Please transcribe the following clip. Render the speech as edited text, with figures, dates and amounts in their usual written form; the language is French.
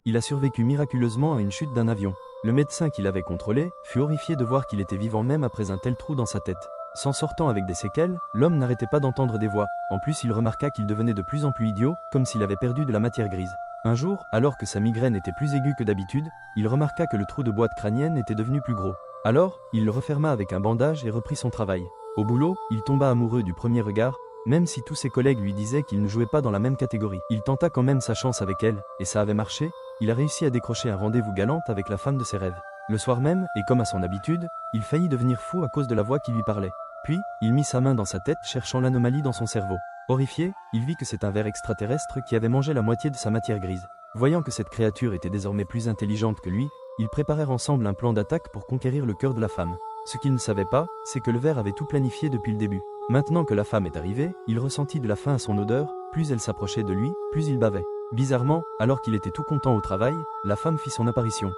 Il a survécu miraculeusement à une chute d'un avion. Le médecin qui l'avait contrôlé fut horrifié de voir qu'il était vivant même après un tel trou dans sa tête. S'en sortant avec des séquelles, l'homme n'arrêtait pas d'entendre des voix. En plus, il remarqua qu'il devenait de plus en plus idiot, comme s'il avait perdu de la matière grise. Un jour, alors que sa migraine était plus aiguë que d'habitude, il remarqua que le trou de boîte crânienne était devenu plus gros. Alors, il le referma avec un bandage et reprit son travail. Au boulot, il tomba amoureux du premier regard, même si tous ses collègues lui disaient qu'il ne jouait pas dans la même catégorie. Il tenta quand même sa chance avec elle, et ça avait marché. Il a réussi à décrocher un rendez-vous galant avec la femme de ses rêves. Le soir même, et comme à son habitude, il faillit devenir fou à cause de la voix qui lui parlait. Puis, il mit sa main dans sa tête cherchant l'anomalie dans son cerveau. Horrifié, il vit que c'est un ver extraterrestre qui avait mangé la moitié de sa matière grise. Voyant que cette créature était désormais plus intelligente que lui, ils préparèrent ensemble un plan d'attaque pour conquérir le cœur de la femme. Ce qu'il ne savait pas, c'est que le ver avait tout planifié depuis le début. Maintenant que la femme est arrivée, il ressentit de la faim à son odeur, plus elle s'approchait de lui, plus il bavait. Bizarrement, alors qu'il était tout content au travail, la femme fit son apparition.